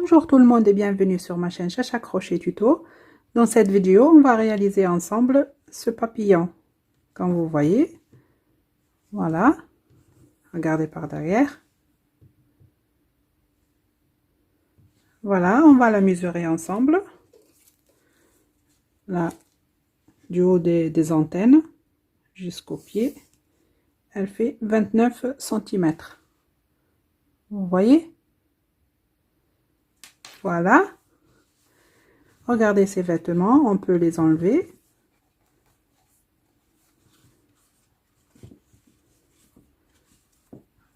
Bonjour tout le monde et bienvenue sur ma chaîne Chacha Crochet Tuto. Dans cette vidéo, on va réaliser ensemble ce papillon. Comme vous voyez, voilà, regardez par derrière. Voilà, on va la mesurer ensemble. Là, du haut des antennes jusqu'au pied, elle fait 29 cm. Vous voyez? Voilà. Regardez ces vêtements, on peut les enlever.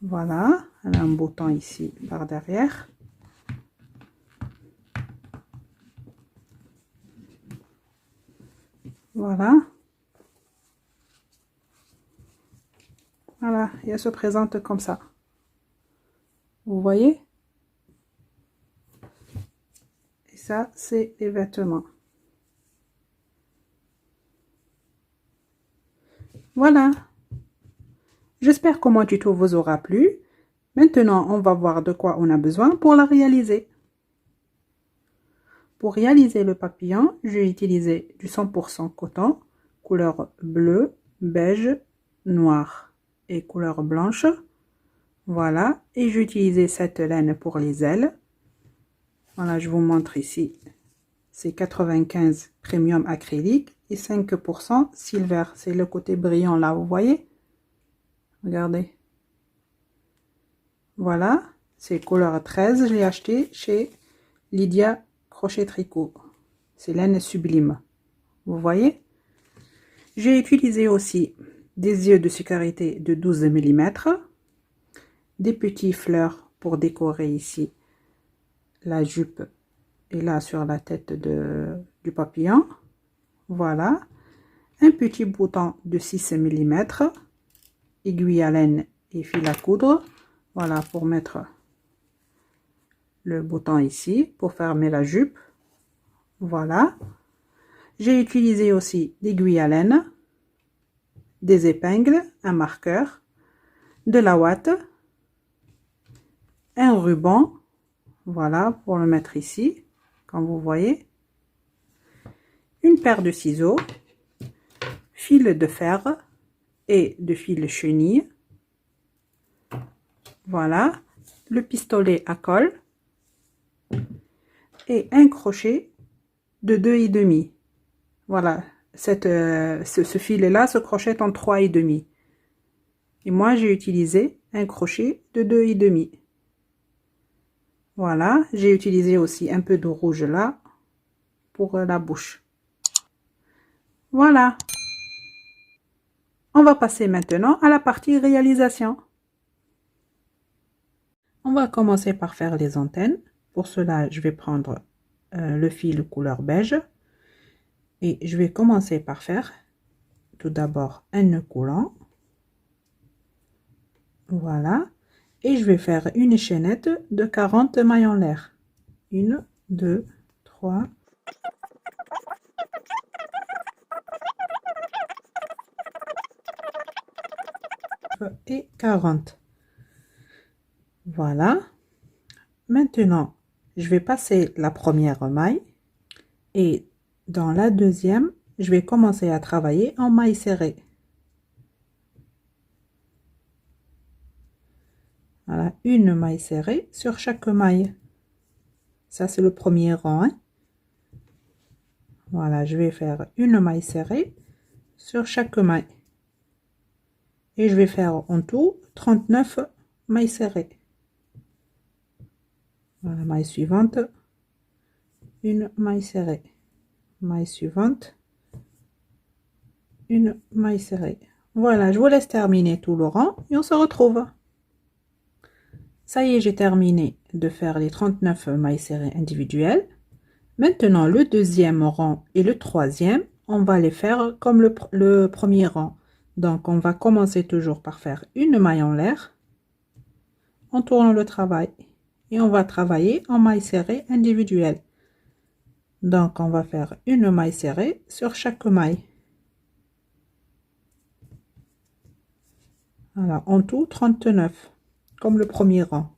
Voilà, elle a un bouton ici par derrière. Voilà. Voilà, et elle se présente comme ça. Vous voyez? Et ça, c'est les vêtements. Voilà. J'espère que mon tuto vous aura plu. Maintenant, on va voir de quoi on a besoin pour la réaliser. Pour réaliser le papillon, j'ai utilisé du 100% coton, couleur bleu, beige, noir et couleur blanche. Voilà, et j'ai utilisé cette laine pour les ailes. Voilà, je vous montre ici. C'est 95 premium acrylique et 5% silver. C'est le côté brillant là, vous voyez? Regardez. Voilà, c'est couleur 13. Je l'ai acheté chez Lydia Crochet Tricot. C'est laine sublime. Vous voyez? J'ai utilisé aussi des yeux de sécurité de 12 mm. Des petits fleurs pour décorer ici la jupe et là sur la tête du papillon. Voilà. Un petit bouton de 6 mm. Aiguille à laine et fil à coudre. Voilà pour mettre le bouton ici pour fermer la jupe. Voilà. J'ai utilisé aussi l'aiguille à laine, des épingles, un marqueur, de la ouate, un ruban, voilà pour le mettre ici, comme vous voyez, une paire de ciseaux, fil de fer et de fil chenille, voilà, le pistolet à colle et un crochet de 2,5. Voilà, ce filet-là se crochette en 3,5. Et moi, j'ai utilisé un crochet de 2,5. Voilà, j'ai utilisé aussi un peu de rouge là pour la bouche. Voilà. On va passer maintenant à la partie réalisation. On va commencer par faire les antennes. Pour cela, je vais prendre le fil couleur beige. Et je vais commencer par faire tout d'abord un nœud coulant. Voilà. Et je vais faire une chaînette de 40 mailles en l'air. 1, 2, 3. Et 40. Voilà. Maintenant, je vais passer la première maille et dans la deuxième, je vais commencer à travailler en maille serrée. Voilà, une maille serrée sur chaque maille. Ça, c'est le premier rang, hein. Voilà, je vais faire une maille serrée sur chaque maille. Et je vais faire en tout 39 mailles serrées. Voilà, maille suivante, une maille serrée. Maille suivante, une maille serrée. Voilà, je vous laisse terminer tout le rang et on se retrouve. Ça y est, j'ai terminé de faire les 39 mailles serrées individuelles. Maintenant, le deuxième rang et le troisième, on va les faire comme le premier rang. Donc, on va commencer toujours par faire une maille en l'air. On tourne le travail et on va travailler en maille serrée individuelle. Donc, on va faire une maille serrée sur chaque maille. Voilà, en tout 39, comme le premier rang.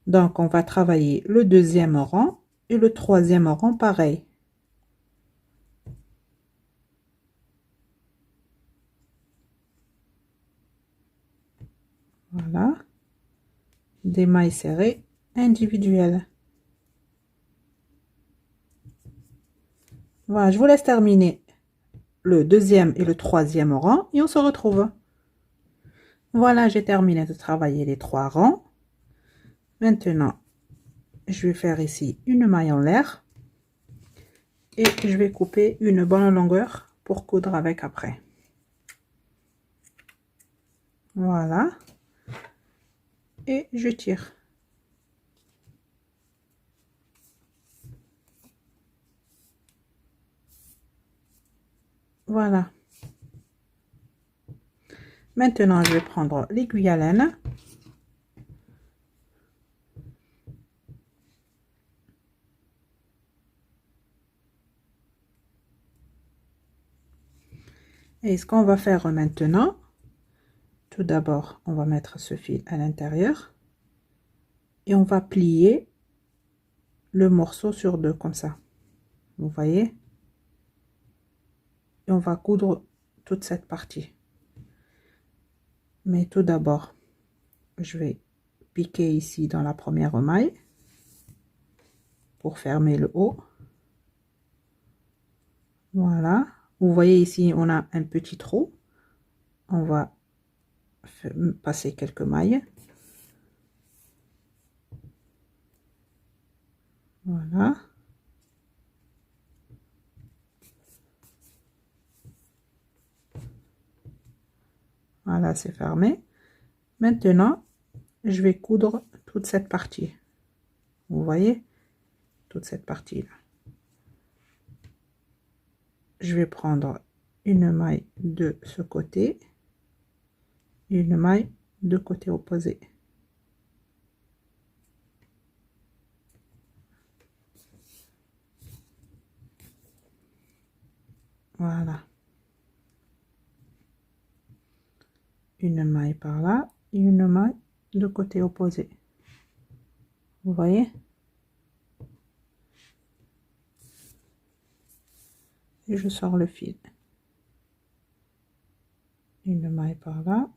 Donc, on va travailler le deuxième rang et le troisième rang pareil. Voilà. Des mailles serrées individuelles. Voilà, je vous laisse terminer le deuxième et le troisième rang et on se retrouve. Voilà, j'ai terminé de travailler les 3 rangs. Maintenant, je vais faire ici une maille en l'air et je vais couper une bonne longueur pour coudre avec après. Voilà. Et je tire. Voilà. Maintenant, je vais prendre l'aiguille à laine. Et ce qu'on va faire maintenant, tout d'abord, on va mettre ce fil à l'intérieur et on va plier le morceau sur deux comme ça. Vous voyez? Et on va coudre toute cette partie. Mais tout d'abord, je vais piquer ici dans la première maille pour fermer le haut. Voilà. Vous voyez ici, on a un petit trou. On va passer quelques mailles. Voilà. Voilà, c'est fermé. Maintenant, je vais coudre toute cette partie. Vous voyez? Toute cette partie-là. Je vais prendre une maille de ce côté et une maille de côté opposé. Voilà. Une maille par là et une maille de côté opposé. Vous voyez? Et je sors le fil. Une maille par là.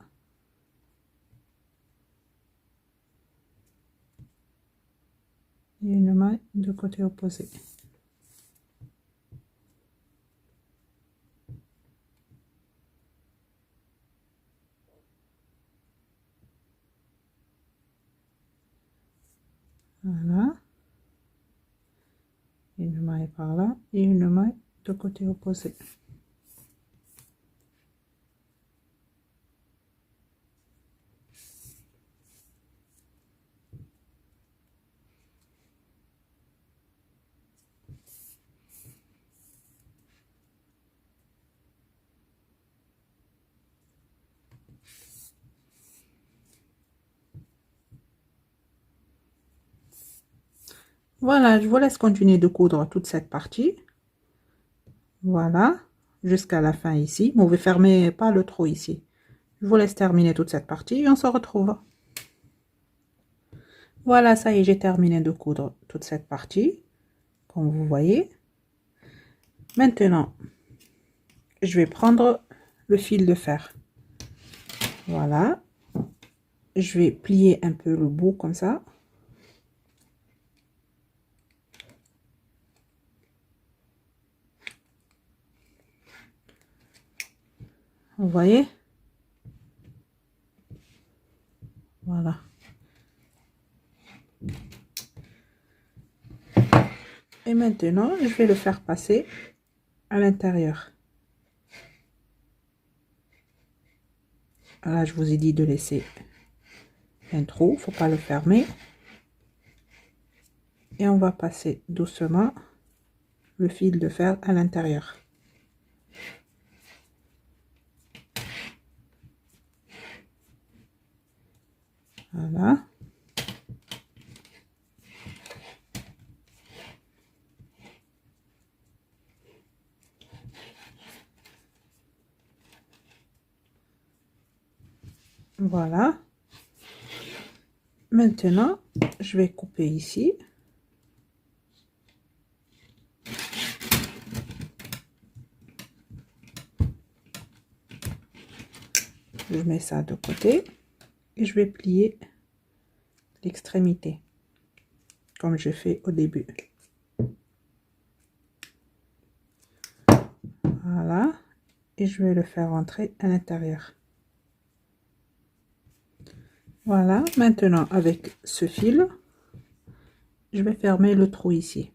Et une maille de côté opposé. Voilà. Une maille par là et une maille de côté opposé. Voilà, je vous laisse continuer de coudre toute cette partie. Voilà, jusqu'à la fin ici. Vous ne fermez pas le trou ici. Je vous laisse terminer toute cette partie et on se retrouve. Voilà, ça y est, j'ai terminé de coudre toute cette partie, comme vous voyez. Maintenant, je vais prendre le fil de fer. Voilà. Je vais plier un peu le bout comme ça. Vous voyez? Voilà. Et maintenant, je vais le faire passer à l'intérieur. Là, je vous ai dit de laisser un trou, faut pas le fermer. Et on va passer doucement le fil de fer à l'intérieur. Voilà. Voilà. Maintenant, je vais couper ici. Je mets ça de côté et je vais plier l'extrémité comme je fais au début. Voilà, et je vais le faire entrer à l'intérieur. Voilà, maintenant avec ce fil, je vais fermer le trou ici.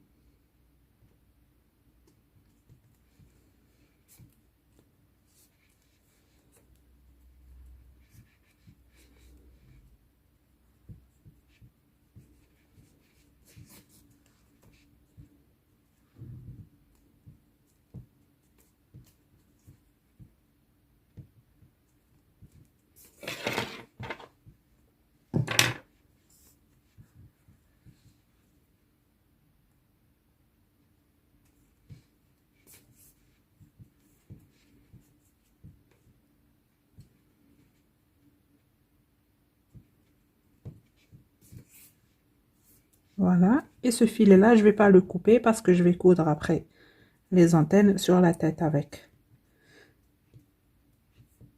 Voilà, et ce filet là je vais pas le couper parce que je vais coudre après les antennes sur la tête avec.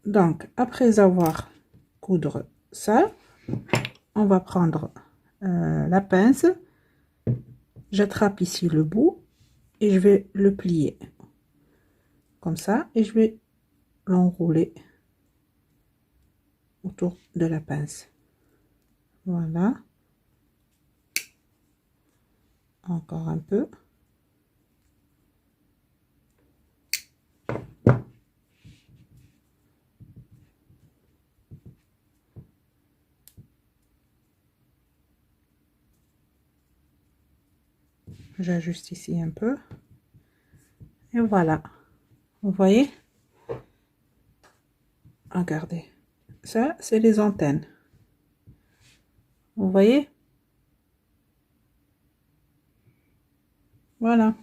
Donc après avoir coudre ça, on va prendre la pince, j'attrape ici le bout et je vais le plier comme ça et je vais l'enrouler autour de la pince. Voilà, encore un peu. J'ajuste ici un peu et voilà, vous voyez, regardez, ça c'est les antennes, vous voyez, voilà.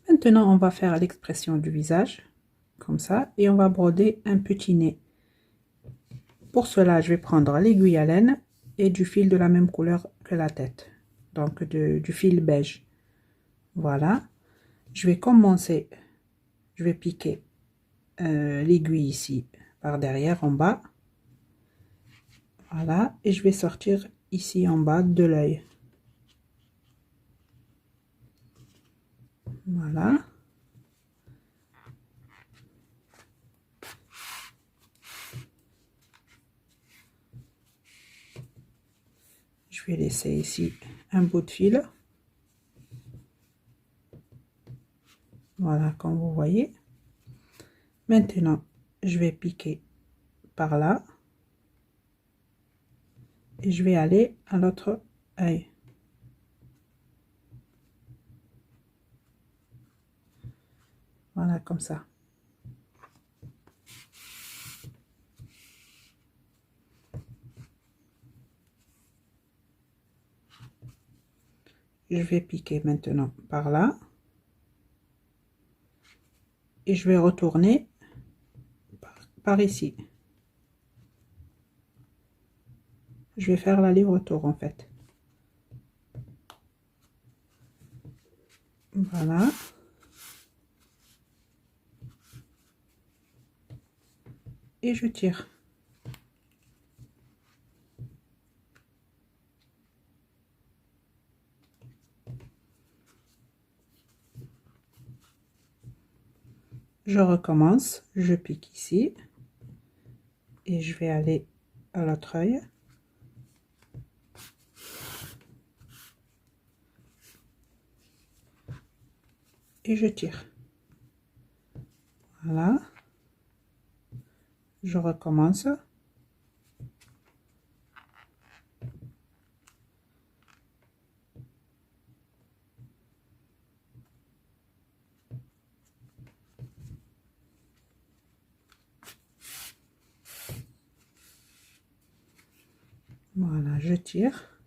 Maintenant on va faire l'expression du visage comme ça et on va broder un petit nez. Pour cela je vais prendre l'aiguille à laine et du fil de la même couleur que la tête, donc du fil beige. Voilà, je vais commencer, je vais piquer l'aiguille ici par derrière en bas, voilà, et je vais sortir ici en bas de l'œil, voilà. Je vais laisser ici un bout de fil, voilà, comme vous voyez. Maintenant je vais piquer par là et je vais aller à l'autre œil. Voilà, comme ça. Je vais piquer maintenant par là. Et je vais retourner par ici. Je vais faire l'aller-retour en fait. Voilà. Et je tire. Je recommence, je pique ici et je vais aller à l'autre œil. Et je tire. Voilà. Je recommence. Voilà, je tire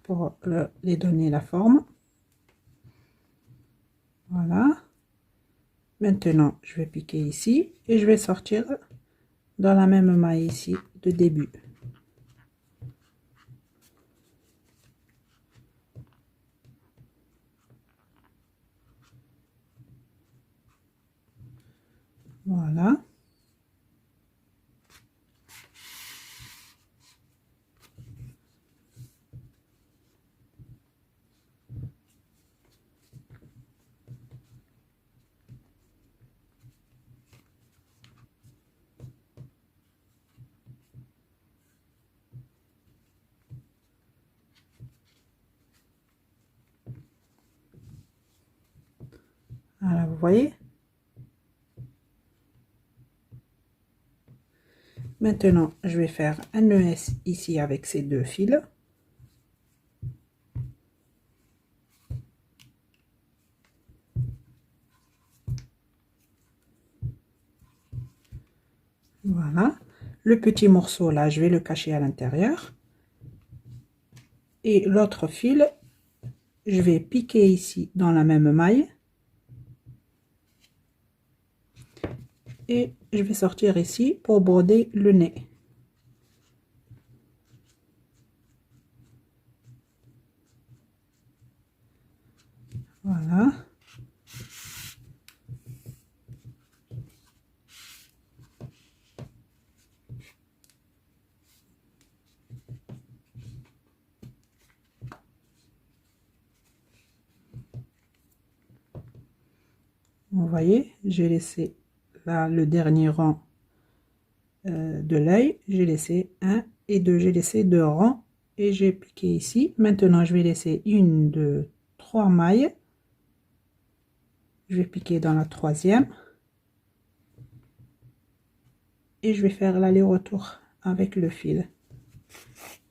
pour les donner la forme. Voilà. Maintenant, je vais piquer ici et je vais sortir dans la même maille ici de début. Voilà. Voilà, vous voyez. Maintenant, je vais faire un nœud ici avec ces deux fils. Voilà. Le petit morceau là, je vais le cacher à l'intérieur. Et l'autre fil, je vais piquer ici dans la même maille. Et je vais sortir ici pour broder le nez. Voilà. Vous voyez, j'ai laissé là le dernier rang de l'œil. J'ai laissé 1 et 2. J'ai laissé 2 rangs et j'ai piqué ici. Maintenant, je vais laisser 1, 2, 3 mailles. Je vais piquer dans la troisième. Et je vais faire l'aller-retour avec le fil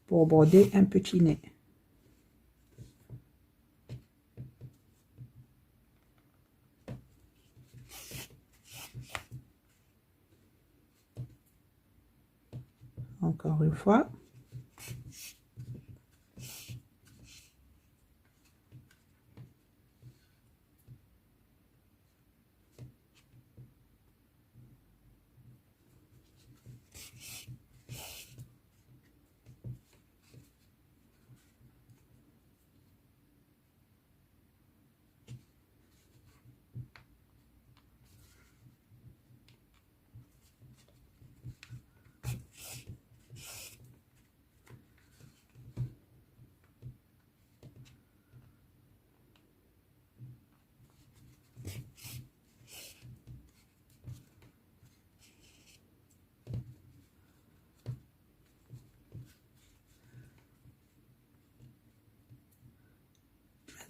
pour broder un petit nez. Encore une fois.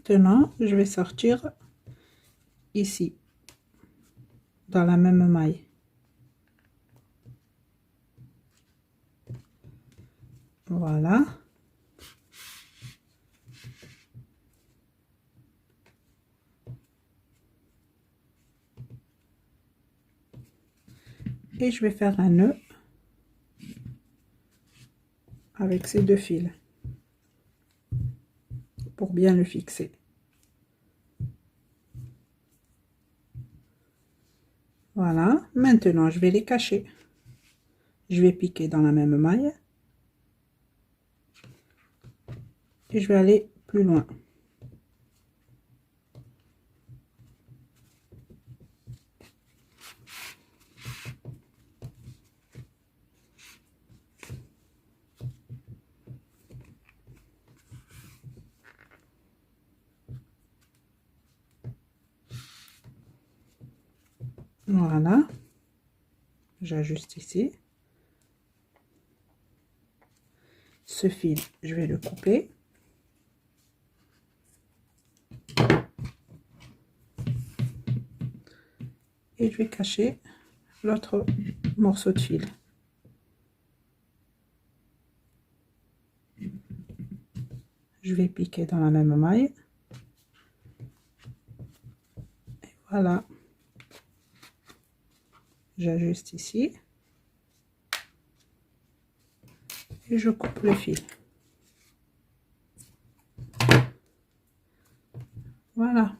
Maintenant, je vais sortir ici, dans la même maille. Voilà. Et je vais faire un nœud avec ces deux fils pour bien le fixer. Voilà, maintenant je vais les cacher. Je vais piquer dans la même maille et je vais aller plus loin. Voilà, j'ajuste ici. Ce fil, je vais le couper. Et je vais cacher l'autre morceau de fil. Je vais piquer dans la même maille. Et voilà. J'ajuste ici. et je coupe le fil. Voilà.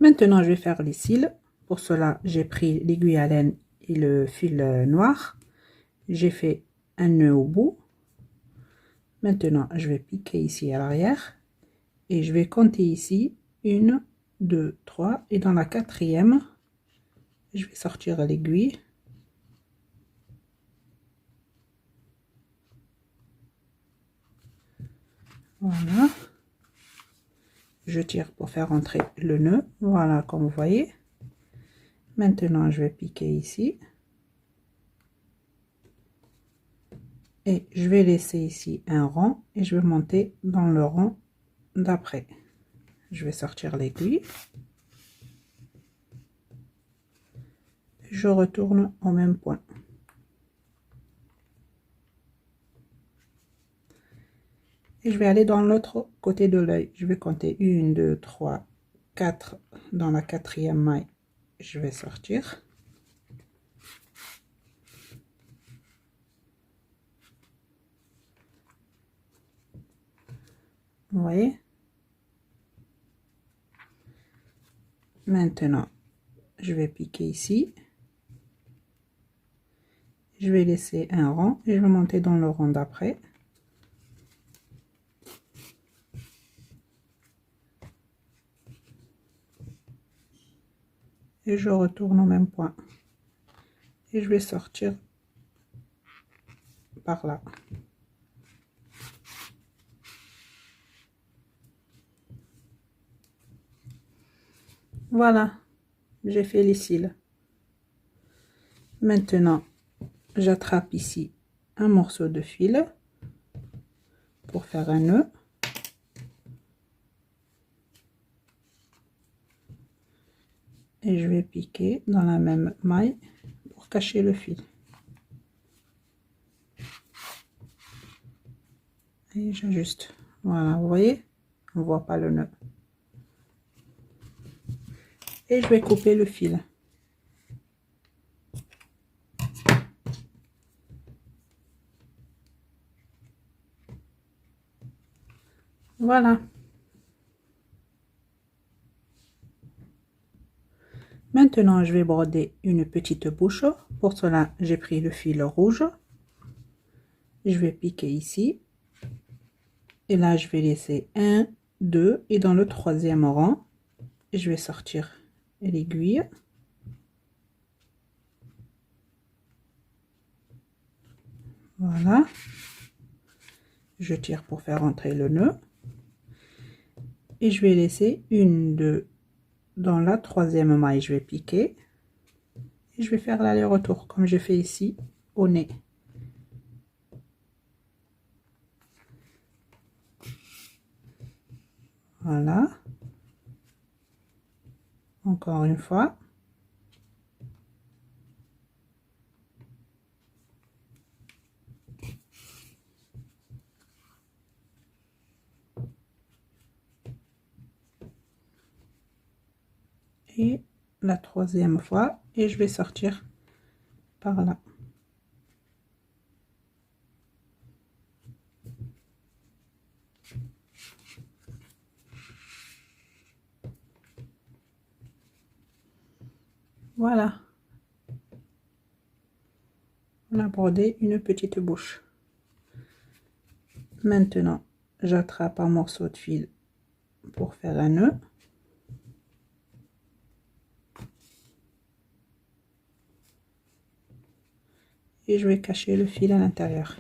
Maintenant, je vais faire les cils. Pour cela, j'ai pris l'aiguille à laine et le fil noir. J'ai fait un nœud au bout. Maintenant, je vais piquer ici à l'arrière. Et je vais compter ici 1, 2, 3. Et dans la quatrième, je vais sortir l'aiguille. Voilà. Je tire pour faire entrer le nœud. Voilà, comme vous voyez. Maintenant, je vais piquer ici. Et je vais laisser ici un rang. Et je vais monter dans le rang d'après. Je vais sortir l'aiguille. Je retourne au même point. Et je vais aller dans l'autre côté de l'œil. Je vais compter 1, 2, 3, 4 dans la quatrième maille. Je vais sortir. Vous voyez? Maintenant, je vais piquer ici. Je vais laisser un rang et je vais monter dans le rang d'après. Et je retourne au même point. Et je vais sortir par là. Voilà, j'ai fait les cils. Maintenant, j'attrape ici un morceau de fil pour faire un nœud. Et je vais piquer dans la même maille pour cacher le fil. Et j'ajuste. Voilà, vous voyez, on voit pas le nœud. Et je vais couper le fil. Voilà. Maintenant, je vais broder une petite bouche. Pour cela, j'ai pris le fil rouge. Je vais piquer ici. Et là, je vais laisser 1, 2. Et dans le troisième rang, je vais sortir l'aiguille. Voilà. Je tire pour faire entrer le nœud. Et je vais laisser 1, 2. Dans la troisième maille, je vais piquer. Et je vais faire l'aller-retour comme j'ai fait ici au nez. Voilà. Encore une fois. Et la troisième fois. Et je vais sortir par là. Voilà. On a brodé une petite bouche. Maintenant, j'attrape un morceau de fil pour faire un nœud. Et je vais cacher le fil à l'intérieur.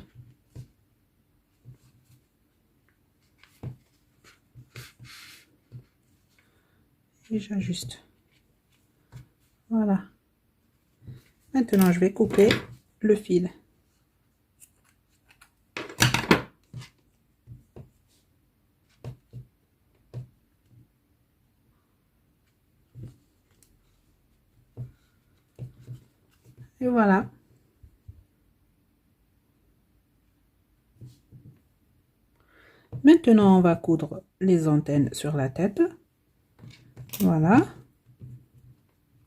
Et j'ajuste. Voilà. Maintenant, je vais couper le fil. Et voilà. Maintenant, on va coudre les antennes sur la tête. Voilà.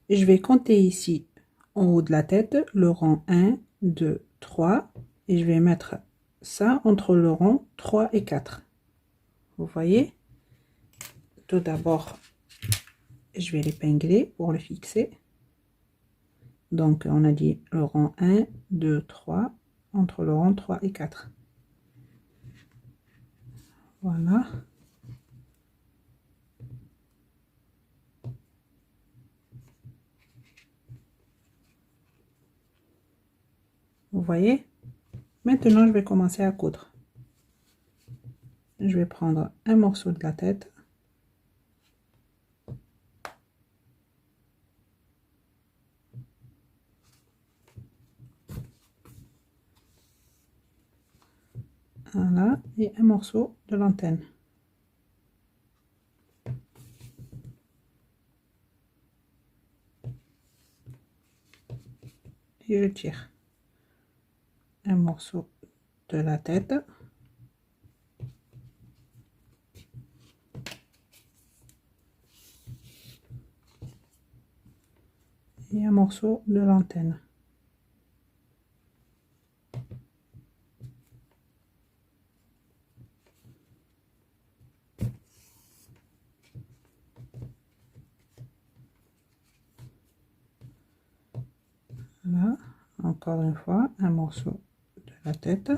Et je vais compter ici en haut de la tête le rang 1, 2, 3 et je vais mettre ça entre le rang 3 et 4. Vous voyez? Tout d'abord, je vais l'épingler pour le fixer. Donc, on a dit le rang 1, 2, 3, entre le rang 3 et 4. Voilà. Vous voyez? Maintenant, je vais commencer à coudre. Je vais prendre un morceau de la tête. Voilà, et un morceau de l'antenne. Et je tire un morceau de la tête. Et un morceau de l'antenne. Là, encore une fois, un morceau de la tête.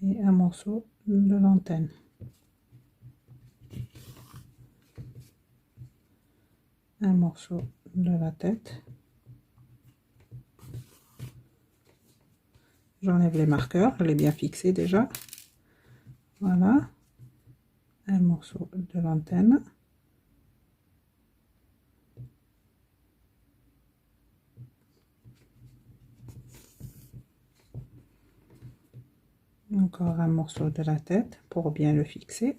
Et un morceau de l'antenne. Un morceau de la tête. J'enlève les marqueurs, je l'ai bien fixé déjà. Voilà. Un morceau de l'antenne. Encore un morceau de la tête pour bien le fixer.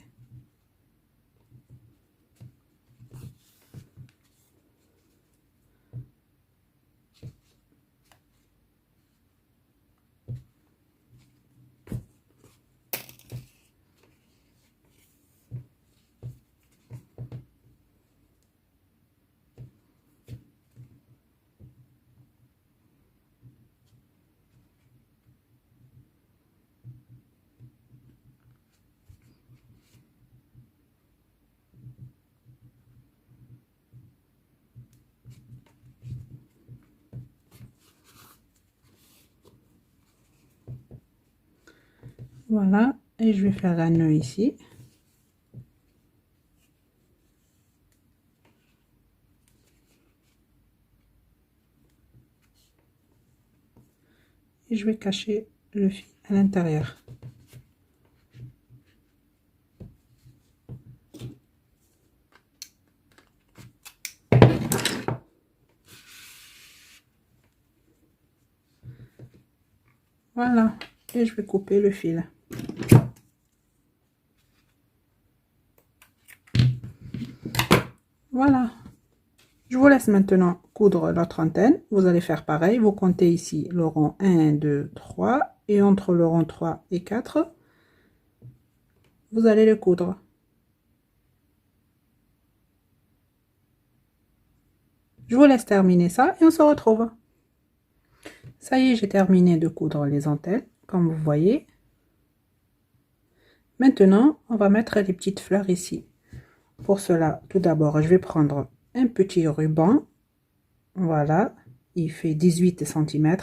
Voilà, et je vais faire un nœud ici. Et je vais cacher le fil à l'intérieur. Voilà, et je vais couper le fil. Voilà. Je vous laisse maintenant coudre l'autre antenne. Vous allez faire pareil. Vous comptez ici le rang 1, 2, 3. Et entre le rang 3 et 4, vous allez le coudre. Je vous laisse terminer ça et on se retrouve. Ça y est, j'ai terminé de coudre les antennes, comme vous voyez. Maintenant, on va mettre les petites fleurs ici. Pour cela, tout d'abord, je vais prendre un petit ruban. Voilà, il fait 18 cm.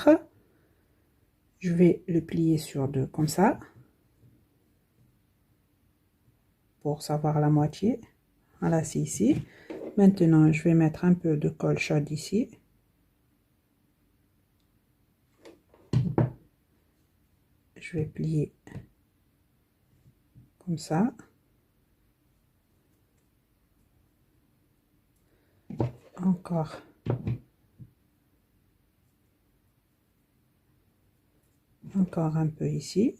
Je vais le plier sur deux comme ça. Pour savoir la moitié. Voilà, c'est ici. Maintenant, je vais mettre un peu de colle chaude ici. Je vais plier comme ça. Encore. Encore un peu ici.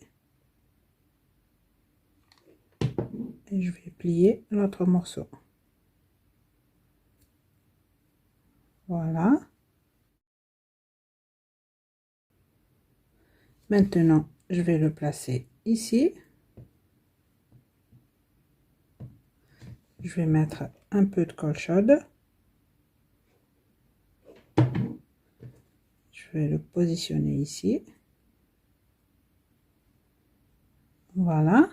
Et je vais plier l'autre morceau. Voilà. Maintenant, je vais le placer ici. Je vais mettre un peu de colle chaude. Je vais le positionner ici. Voilà.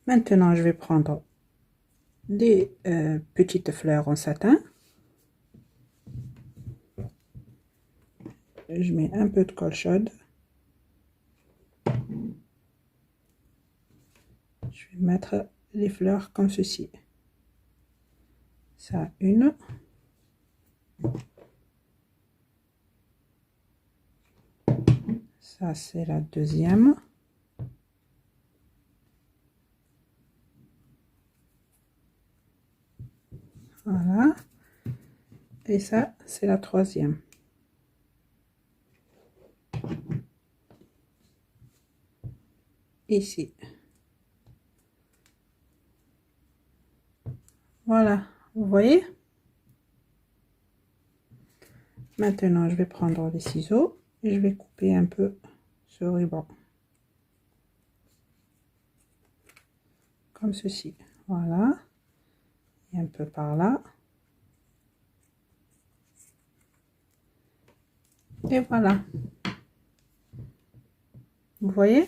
Maintenant, je vais prendre des petites fleurs en satin. Je mets un peu de colle chaude. Je vais mettre les fleurs comme ceci. Ça, une. Ça, c'est la deuxième. Voilà. Et ça, c'est la troisième. Ici. Voilà. Vous voyez? Maintenant, je vais prendre les ciseaux et je vais couper un peu ce ruban. Comme ceci. Voilà. Et un peu par là. Et voilà. Vous voyez?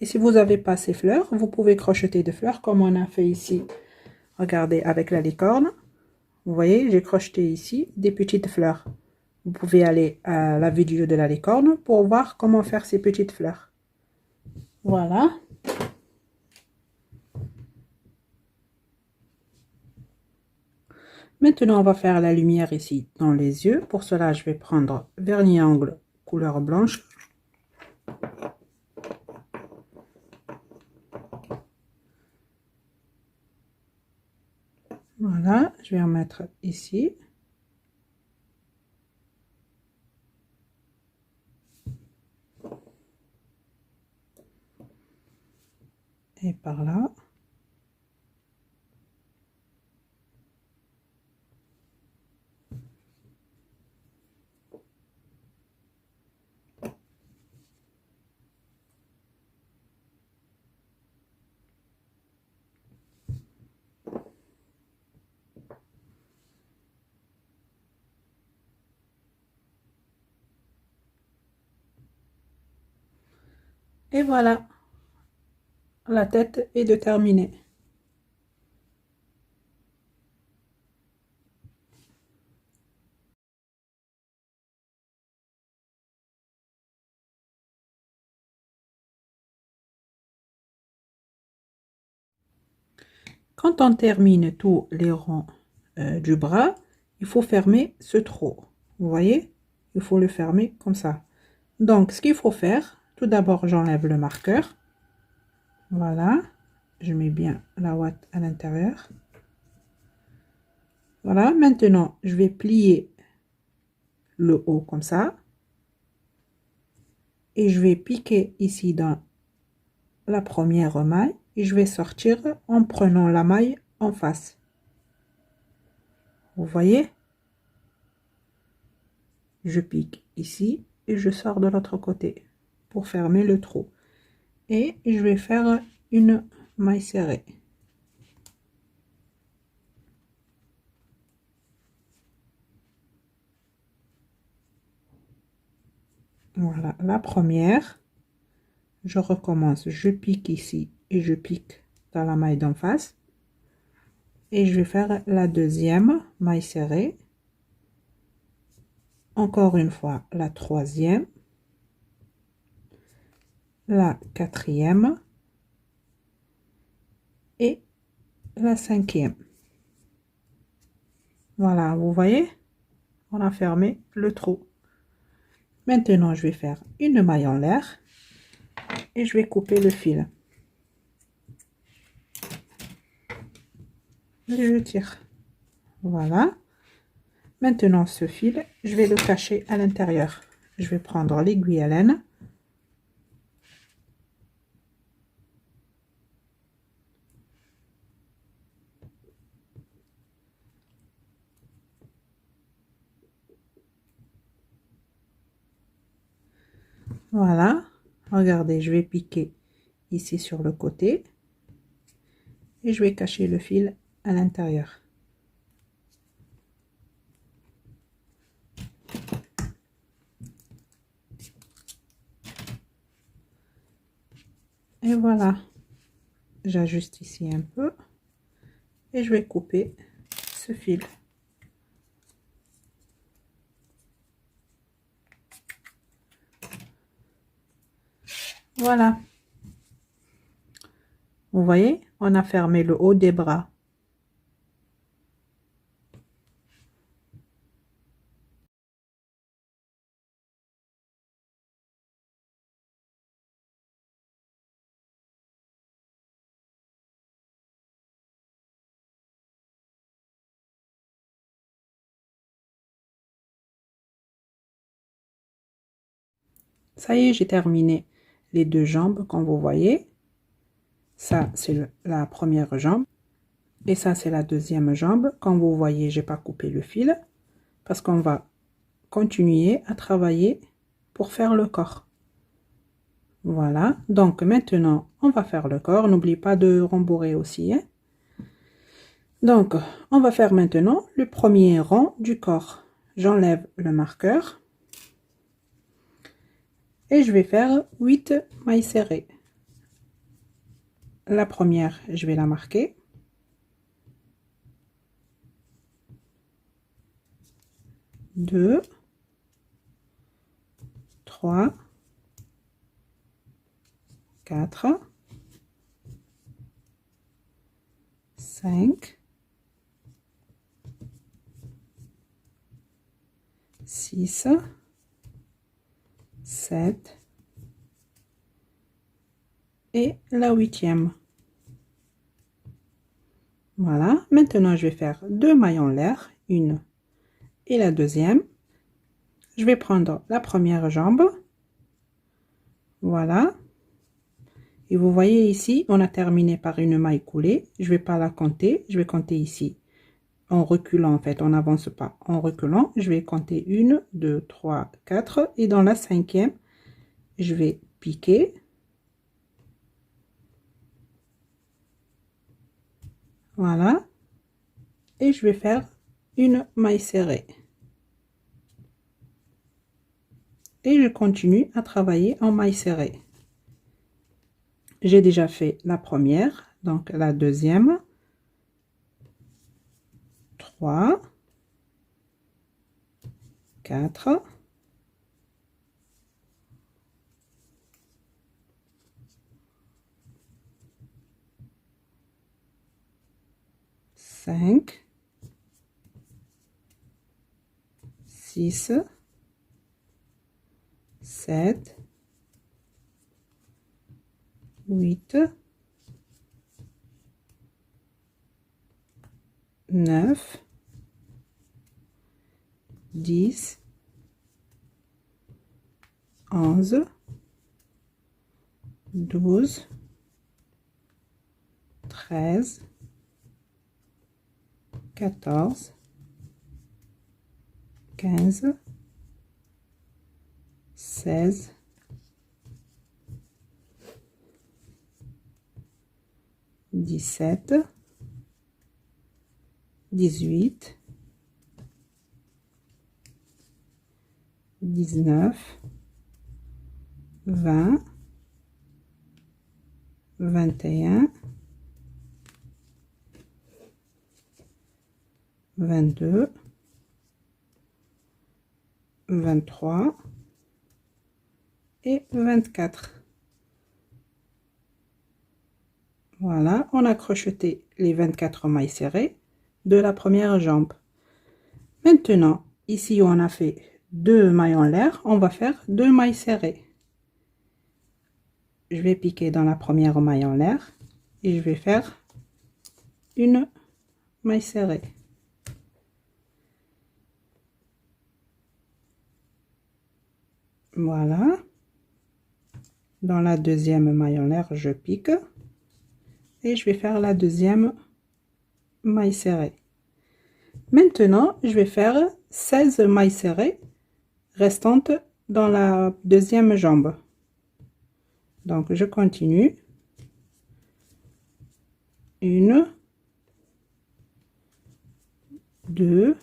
Et si vous n'avez pas ces fleurs, vous pouvez crocheter des fleurs comme on a fait ici. Regardez, avec la licorne. Vous voyez, j'ai crocheté ici des petites fleurs. Vous pouvez aller à la vidéo de la licorne pour voir comment faire ces petites fleurs. Voilà. Maintenant, on va faire la lumière ici dans les yeux. Pour cela, je vais prendre vernis angle couleur blanche. Voilà, je vais en mettre ici. Et par là. Et voilà, la tête est de terminer. Quand on termine tous les rangs du bras, il faut fermer ce trou. Vous voyez? Il faut le fermer comme ça. Donc, ce qu'il faut faire, tout d'abord, j'enlève le marqueur. Voilà. Je mets bien la ouate à l'intérieur. Voilà. Maintenant, je vais plier le haut comme ça. Et je vais piquer ici dans la première maille. Et je vais sortir en prenant la maille en face. Vous voyez? Je pique ici et je sors de l'autre côté pour fermer le trou. Et je vais faire une maille serrée. Voilà, la première. Je recommence, je pique ici et je pique dans la maille d'en face. Et je vais faire la deuxième maille serrée. Encore une fois, la troisième. La quatrième. Et la cinquième. Voilà, vous voyez, on a fermé le trou. Maintenant, je vais faire une maille en l'air et je vais couper le fil. Et je tire. Voilà. Maintenant, ce fil, je vais le cacher à l'intérieur. Je vais prendre l'aiguille à laine. Voilà, regardez, je vais piquer ici sur le côté et je vais cacher le fil à l'intérieur. Et voilà, j'ajuste ici un peu et je vais couper ce fil. Voilà. Vous voyez, on a fermé le haut des bras. Ça y est, j'ai terminé les deux jambes, comme vous voyez. Ça, c'est la première jambe. Et ça, c'est la deuxième jambe. Comme vous voyez, j'ai pas coupé le fil. Parce qu'on va continuer à travailler pour faire le corps. Voilà. Donc, maintenant, on va faire le corps. N'oublie pas de rembourrer aussi. Hein. Donc, on va faire maintenant le premier rang du corps. J'enlève le marqueur. Et je vais faire 8 mailles serrées. La première, je vais la marquer. 2, 3, 4, 5, 6, 7 et la huitième. Voilà, maintenant je vais faire 2 mailles en l'air, une et la deuxième. Je vais prendre la première jambe. Voilà. Et vous voyez ici, on a terminé par une maille coulée. Je vais pas la compter, je vais compter ici. En reculant, en fait, on n'avance pas. En reculant, je vais compter 1, 2, 3, 4. Et dans la cinquième, je vais piquer. Voilà. Et je vais faire une maille serrée. Et je continue à travailler en maille serrée. J'ai déjà fait la première, donc la deuxième. 3, 4, 5, 6, 7, 8, 9, 10, 11, 12, 13, 14, 15, 16, 17, 18, 19, 20, 21, 22, 23 et 24. Voilà, on a crocheté les 24 mailles serrées de la première jambe. Maintenant, ici on a fait 2 mailles en l'air, on va faire 2 mailles serrées. Je vais piquer dans la première maille en l'air et je vais faire une maille serrée. Voilà. Dans la deuxième maille en l'air, je pique et je vais faire la deuxième maille serrée. Maintenant, je vais faire 16 mailles serrées restantes dans la deuxième jambe. Donc, je continue. 1, 2,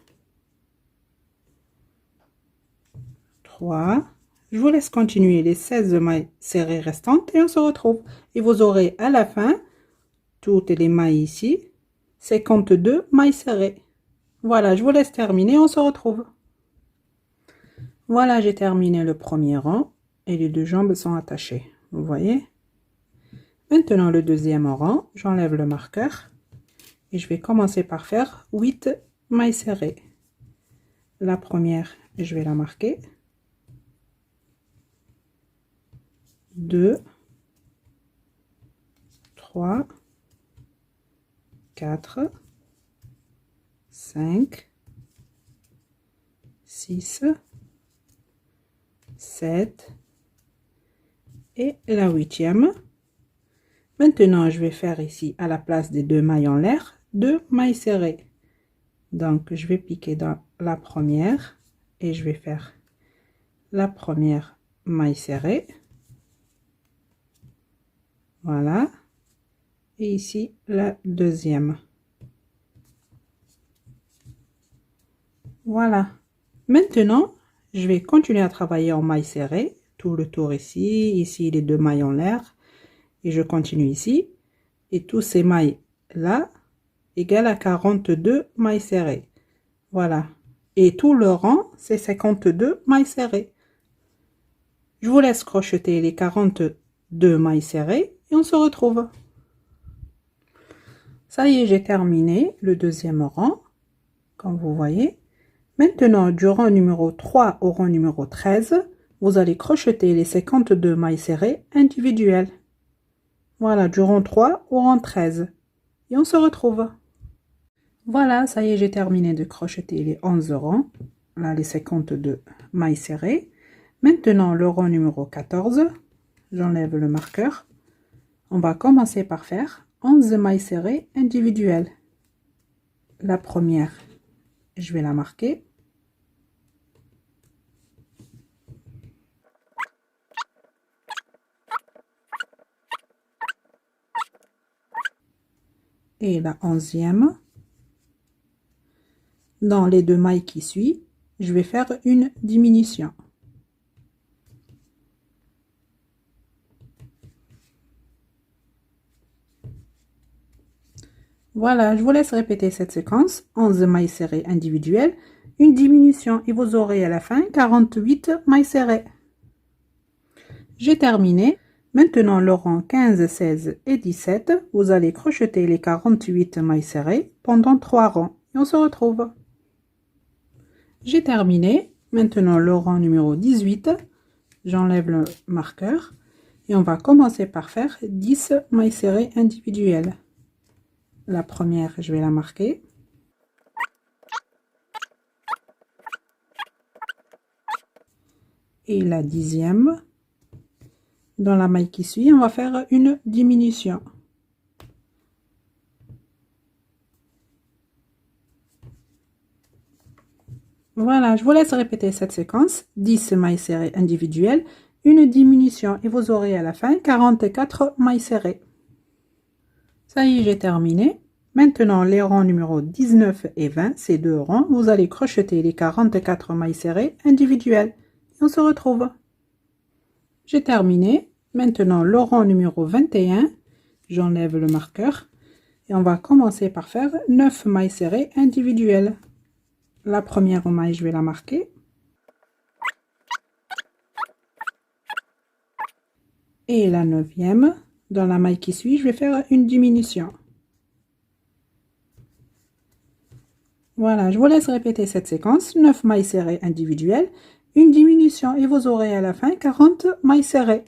3. Je vous laisse continuer les 16 mailles serrées restantes et on se retrouve. Et vous aurez à la fin, toutes les mailles ici, 52 mailles serrées. Voilà, je vous laisse terminer, on se retrouve. Voilà, j'ai terminé le premier rang et les deux jambes sont attachées. Vous voyez? Maintenant, le deuxième rang, j'enlève le marqueur et je vais commencer par faire 8 mailles serrées. La première, je vais la marquer. 2, 3, 4, 5, 6, 7 et la 8e. Maintenant, je vais faire ici, à la place des 2 mailles en l'air, 2 mailles serrées. Donc, je vais piquer dans la première et je vais faire la première maille serrée. Voilà. Et ici, la deuxième. Voilà. Maintenant, je vais continuer à travailler en maille serrée. Tout le tour ici, ici les 2 mailles en l'air. Et je continue ici. Et tous ces mailles là, égale à 42 mailles serrées. Voilà. Et tout le rang, c'est 52 mailles serrées. Je vous laisse crocheter les 42 mailles serrées et on se retrouve. Ça y est, j'ai terminé le deuxième rang, comme vous voyez. Maintenant, du rang numéro 3 au rang numéro 13, vous allez crocheter les 52 mailles serrées individuelles. Voilà, du rang 3 au rang 13. Et on se retrouve. Voilà, ça y est, j'ai terminé de crocheter les 11 rangs. Là, les 52 mailles serrées. Maintenant, le rang numéro 14, j'enlève le marqueur. On va commencer par faire 11 mailles serrées individuelles. La première, je vais la marquer. Et la 11e. Dans les 2 mailles qui suivent, je vais faire une diminution. Voilà, je vous laisse répéter cette séquence. 11 mailles serrées individuelles, une diminution et vous aurez à la fin 48 mailles serrées. J'ai terminé. Maintenant, le rang 15, 16 et 17, vous allez crocheter les 48 mailles serrées pendant 3 rangs. Et on se retrouve. J'ai terminé. Maintenant, le rang numéro 18, j'enlève le marqueur. Et on va commencer par faire 10 mailles serrées individuelles. La première, je vais la marquer. Et la 10e. Dans la maille qui suit, on va faire une diminution. Voilà, je vous laisse répéter cette séquence. 10 mailles serrées individuelles, une diminution et vous aurez à la fin 44 mailles serrées. Ça y est, j'ai terminé. Maintenant, les rangs numéro 19 et 20, ces 2 rangs, vous allez crocheter les 44 mailles serrées individuelles. Et on se retrouve. J'ai terminé. Maintenant, le rang numéro 21, j'enlève le marqueur. Et on va commencer par faire 9 mailles serrées individuelles. La première maille, je vais la marquer. Et la 9e, dans la maille qui suit, je vais faire une diminution. Voilà, je vous laisse répéter cette séquence. 9 mailles serrées individuelles, une diminution et vous aurez à la fin 40 mailles serrées.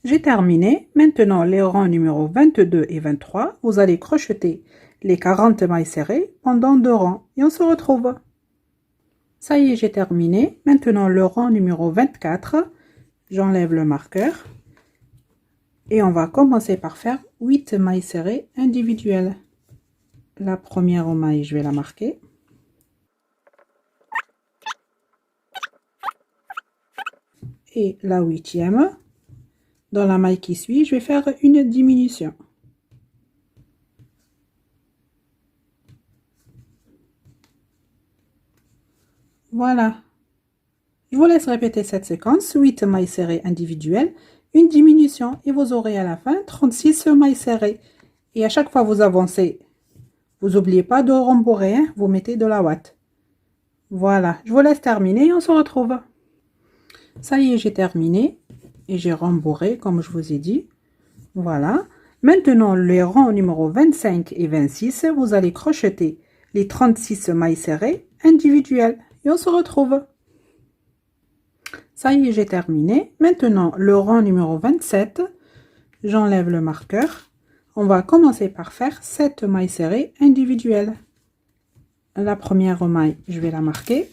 J'ai terminé. Maintenant, les rangs numéro 22 et 23, vous allez crocheter les 40 mailles serrées pendant 2 rangs et on se retrouve. Ça y est, j'ai terminé. Maintenant, le rang numéro 24, j'enlève le marqueur et on va commencer par faire 8 mailles serrées individuelles. La première maille, je vais la marquer. Et la 8e. Dans la maille qui suit, je vais faire une diminution. Voilà. Je vous laisse répéter cette séquence. 8 mailles serrées individuelles, une diminution et vous aurez à la fin 36 mailles serrées. Et à chaque fois vous avancez, vous n'oubliez pas de rembourrer, hein, vous mettez de la ouate. Voilà, je vous laisse terminer et on se retrouve. Ça y est, j'ai terminé et j'ai rembourré comme je vous ai dit. Voilà. Maintenant, les rangs numéro 25 et 26, vous allez crocheter les 36 mailles serrées individuelles et on se retrouve. Ça y est, j'ai terminé. Maintenant, le rang numéro 27, j'enlève le marqueur. On va commencer par faire 7 mailles serrées individuelles. La première maille, je vais la marquer.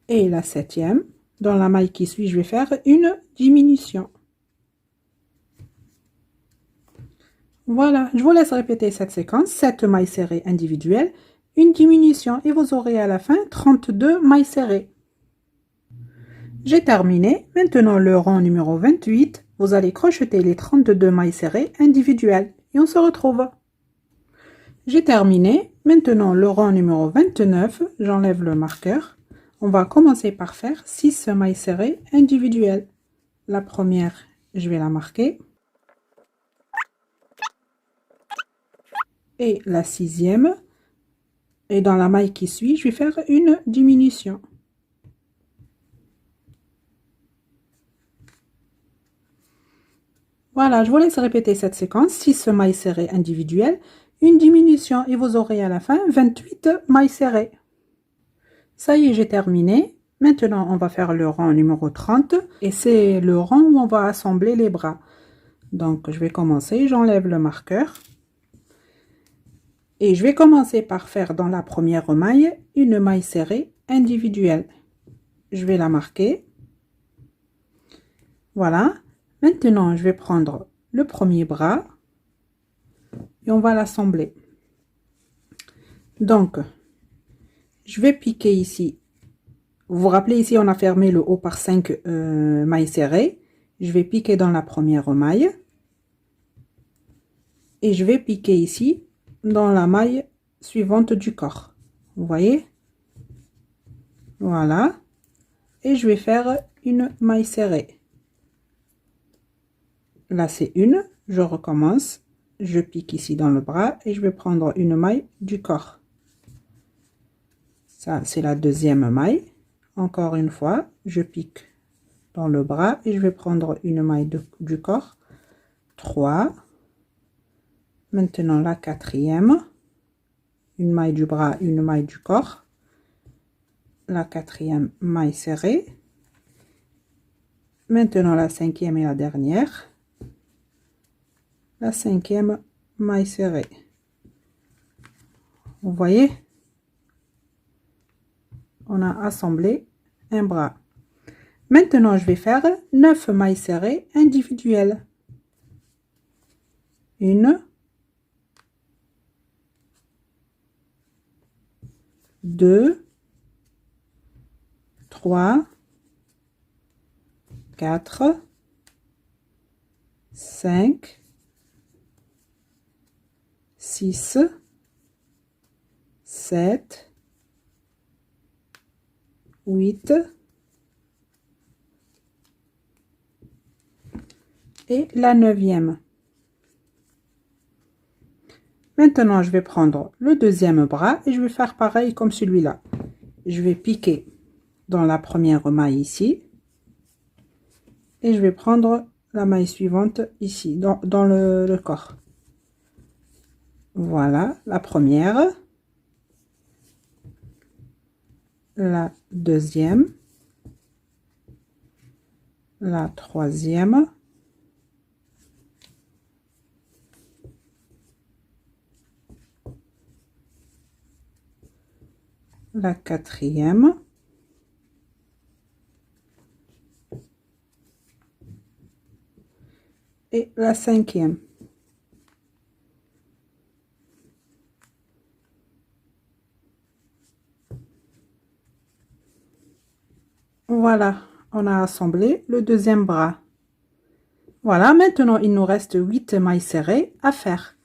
Et la 7e. Dans la maille qui suit, je vais faire une diminution. Voilà, je vous laisse répéter cette séquence. 7 mailles serrées individuelles, une diminution et vous aurez à la fin 32 mailles serrées. J'ai terminé. Maintenant, le rang numéro 28, vous allez crocheter les 32 mailles serrées individuelles et on se retrouve. J'ai terminé. Maintenant, le rang numéro 29, j'enlève le marqueur. On va commencer par faire 6 mailles serrées individuelles. La première, je vais la marquer. Et la 6e. Et dans la maille qui suit, je vais faire une diminution. Voilà, je vous laisse répéter cette séquence. 6 mailles serrées individuelles, une diminution et vous aurez à la fin 28 mailles serrées. Ça y est, j'ai terminé. Maintenant, on va faire le rang numéro 30 et c'est le rang où on va assembler les bras. Donc, je vais commencer, j'enlève le marqueur. Et je vais commencer par faire dans la première maille une maille serrée individuelle. Je vais la marquer. Voilà. Maintenant, je vais prendre le premier bras et on va l'assembler. Donc, je vais piquer ici. Vous vous rappelez, ici, on a fermé le haut par 5 mailles serrées. Je vais piquer dans la première maille. Et je vais piquer ici dans la maille suivante du corps. Vous voyez? Voilà. Et je vais faire une maille serrée. Là, c'est une. Je recommence. Je pique ici dans le bras et je vais prendre une maille du corps. Ça, c'est la deuxième maille. Encore une fois, je pique dans le bras et je vais prendre une maille du corps. 3. Maintenant, la quatrième. Une maille du bras, une maille du corps. La quatrième maille serrée. Maintenant, la cinquième et la dernière. La cinquième maille serrée. Vous voyez? On a assemblé un bras. Maintenant, je vais faire 9 mailles serrées individuelles. 1, 2, 3, 4, 5, 6, 7, 8 et la 9e. Maintenant, je vais prendre le deuxième bras et je vais faire pareil comme celui-là. Je vais piquer dans la première maille ici et je vais prendre la maille suivante ici dans le corps. Voilà la première, la deuxième, la troisième, la quatrième, et la cinquième. Voilà, on a assemblé le deuxième bras. Voilà, maintenant il nous reste 8 mailles serrées à faire.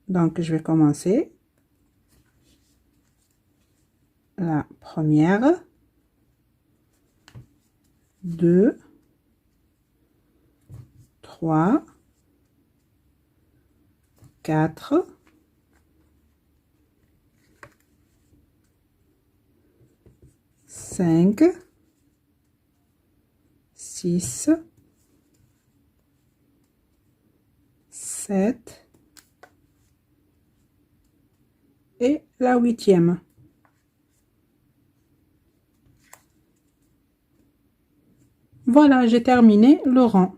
Donc je vais commencer. La première, 2, 3, 4, 5, 6, 7 et la huitième. Voilà, j'ai terminé le rang.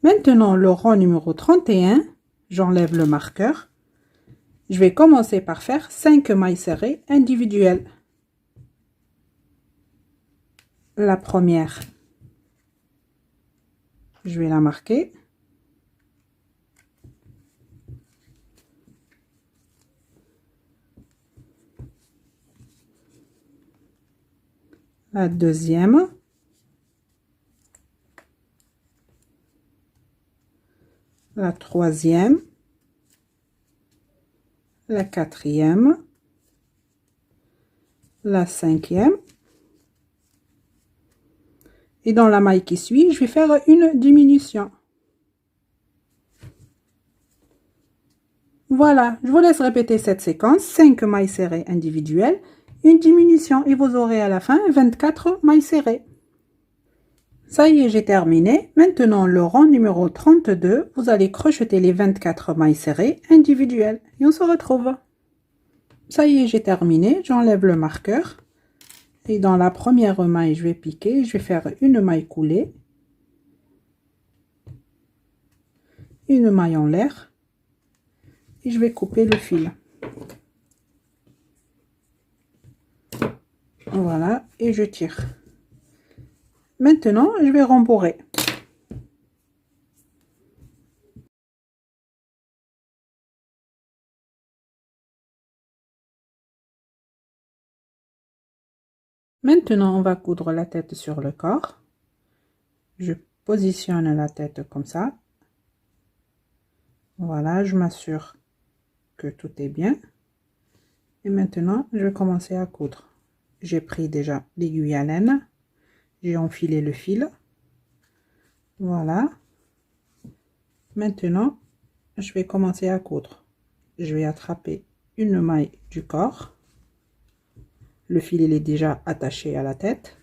Maintenant, le rang numéro 31, j'enlève le marqueur. Je vais commencer par faire 5 mailles serrées individuelles. La première, je vais la marquer. La deuxième, la troisième, la quatrième, la cinquième. Et dans la maille qui suit, je vais faire une diminution. Voilà, je vous laisse répéter cette séquence. 5 mailles serrées individuelles, une diminution et vous aurez à la fin 24 mailles serrées. Ça y est, j'ai terminé. Maintenant, le rang numéro 32, vous allez crocheter les 24 mailles serrées individuelles. Et on se retrouve. Ça y est, j'ai terminé. J'enlève le marqueur. Et dans la première maille, je vais piquer. Je vais faire une maille coulée. Une maille en l'air. Et je vais couper le fil. Voilà, et je tire. Maintenant, je vais rembourrer. Maintenant, on va coudre la tête sur le corps. Je positionne la tête comme ça. Voilà, je m'assure que tout est bien. Et maintenant, je vais commencer à coudre. J'ai pris déjà l'aiguille à laine. J'ai enfilé le fil. Voilà. Maintenant, je vais commencer à coudre. Je vais attraper une maille du corps. Le fil il est déjà attaché à la tête.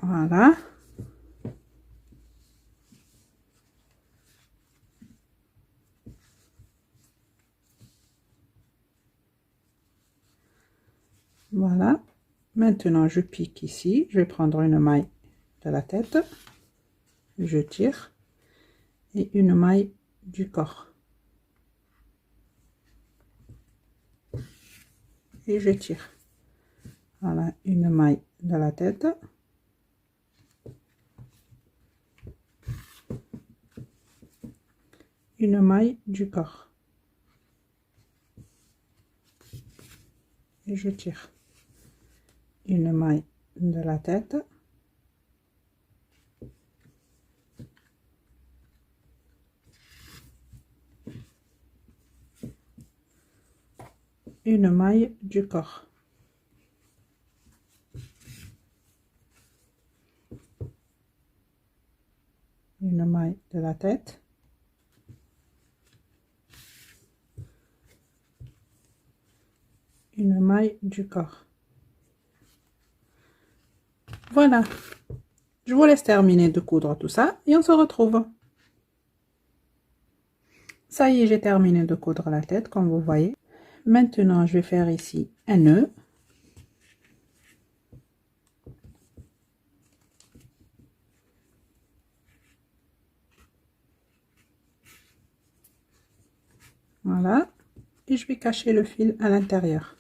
Voilà. Voilà. Maintenant, je pique ici. Je vais prendre une maille de la tête. Je tire. Et une maille du corps. Et je tire. Voilà, une maille de la tête. Une maille du corps. Et je tire. Une maille de la tête. Une maille du corps. Une maille de la tête. Une maille du corps. Voilà. Je vous laisse terminer de coudre tout ça et on se retrouve. Ça y est, j'ai terminé de coudre la tête comme vous voyez. Maintenant, je vais faire ici un nœud. Voilà. Et je vais cacher le fil à l'intérieur.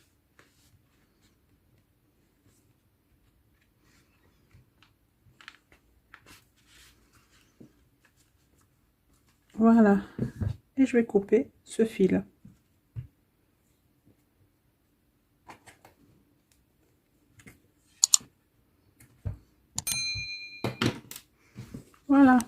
Voilà. Et je vais couper ce fil. Voilà.